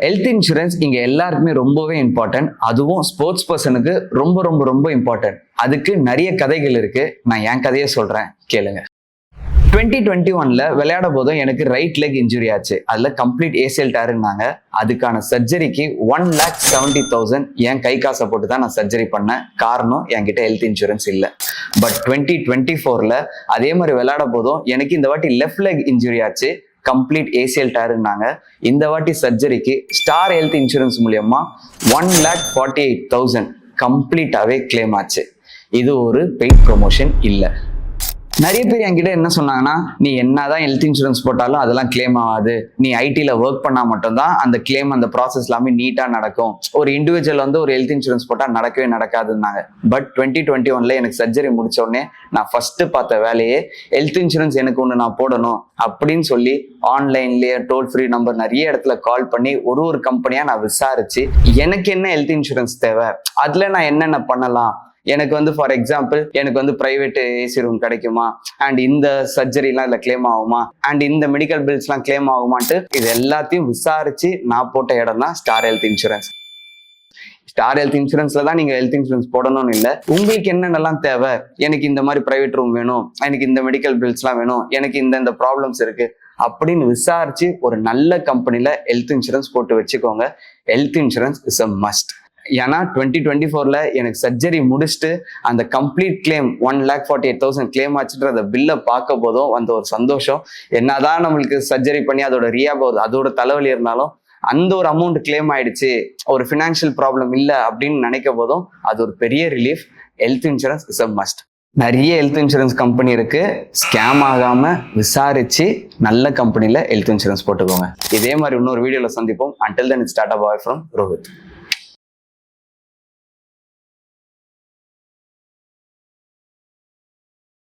Health insurance இங்க எல்லாருக்குமே ரொம்பவே இம்பார்ட்டன்ட். அதுவும் ஸ்போர்ட்ஸ் பர்சனுக்கு ரொம்ப ரொம்ப ரொம்ப இம்பார்ட்டன்ட். அதுக்கு நிறைய கதைகள் இருக்கு. நான் என் கதையை சொல்றேன், கேளுங்க. 2021ல விளையாட போதும் எனக்கு ரைட் லெக் இன்ஜுரி ஆச்சு. அதுல கம்ப்ளீட் ஏசிஎல் டேர்னாங்க. அதுக்கான சர்ஜரிக்கு 1,70,000 என் கை காசை போட்டு தான் நான் சர்ஜரி பண்ணேன். காரணம் என்கிட்ட ஹெல்த் இன்சூரன்ஸ் இல்லை. பட் 2024ல அதே மாதிரி விளையாட போதும் எனக்கு இந்த வாட்டி லெஃப்ட் லெக் இன்ஜுரி ஆச்சு. கம்ப்ளீட் ஏசிஎல் டேர்னாங்க. இந்த வாட்டி சர்ஜரிக்கு ஸ்டார் ஹெல்த் இன்சூரன்ஸ் மூலியமா 1,48,000 கம்ப்ளீட்டாவே கிளைம் ஆச்சு. இது ஒரு பெய்ட் ப்ரொமோஷன் இல்லை. நிறைய பேர் என்கிட்ட என்ன சொன்னாங்கன்னா, நீ என்னதான் ஹெல்த் இன்சூரன்ஸ் போட்டாலும் அதெல்லாம் கிளைம் ஆகாது, நீ ஐடில ஒர்க் பண்ணா மட்டும்தான் அந்த கிளைம் அந்த ப்ராசஸ் எல்லாமே நீட்டா நடக்கும், ஒரு இண்டிவிஜுவல் வந்து ஒரு ஹெல்த் இன்சூரன்ஸ் போட்டா நடக்கவே நடக்காதுன்னாங்க. பட் 2021ல எனக்கு சர்ஜரி முடிச்ச உடனே நான் ஃபர்ஸ்ட் பார்த்த வேலையே ஹெல்த் இன்சூரன்ஸ் எனக்கு ஒன்று நான் போடணும் அப்படின்னு சொல்லி ஆன்லைன்லயே டோல் ஃப்ரீ நம்பர் நிறைய இடத்துல கால் பண்ணி ஒரு கம்பெனியா நான் விசாரிச்சு எனக்கு என்ன ஹெல்த் இன்சூரன்ஸ் தேவை, அதுல நான் என்னென்ன பண்ணலாம், எனக்கு வந்து ஃபார் எக்ஸாம்பிள் எனக்கு வந்து பிரைவேட் ஏசி ரூம் கிடைக்குமா, அண்ட் இந்த சர்ஜரிலாம் இல்லை கிளைம் ஆகுமா, அண்ட் இந்த மெடிக்கல் பில்ஸ்லாம் கிளைம் ஆகுமான்ட்டு இது எல்லாத்தையும் விசாரிச்சு நான் போட்ட இடம் தான் star health insurance. Star health இன்சூரன்ஸ்ல தான் நீங்க ஹெல்த் இன்சூரன்ஸ் போடணும்னு இல்லை, உங்களுக்கு என்னென்னலாம் தேவை, எனக்கு இந்த மாதிரி பிரைவேட் ரூம் வேணும், எனக்கு இந்த மெடிக்கல் பில்ஸ்லாம் வேணும், எனக்கு இந்த ப்ராப்ளம்ஸ் இருக்கு அப்படின்னு விசாரிச்சு ஒரு நல்ல கம்பெனில ஹெல்த் இன்சூரன்ஸ் போட்டு வச்சுக்கோங்க. Health insurance is a must. ஏன்னா 2024ல எனக்கு சர்ஜரி முடிச்சுட்டு அந்த கம்ப்ளீட் கிளைம் 1,48,000 கிளைம் ஆச்சுன்ற அந்த பில்லை பார்க்க போதும் அந்த ஒரு சந்தோஷம், என்னதான் நம்மளுக்கு சர்ஜரி பண்ணி அதோட ரீஹாப் அதோட தலைவலி இருந்தாலும் அந்த ஒரு அமௌண்ட் கிளைம் ஆயிடுச்சு, ஒரு ஃபினான்ஷியல் ப்ராப்ளம் இல்லை அப்படின்னு நினைக்க போதும் அது ஒரு பெரிய relief. Health insurance is a must. நிறைய ஹெல்த் இன்சூரன்ஸ் கம்பெனி இருக்கு. ஸ்கேம் ஆகாம விசாரிச்சு நல்ல கம்பெனில ஹெல்த் இன்சூரன்ஸ் போட்டுக்கோங்க. இதே மாதிரி இன்னொரு வீடியோல சந்திப்போம். Until then, it's Tata Bye from Rohit.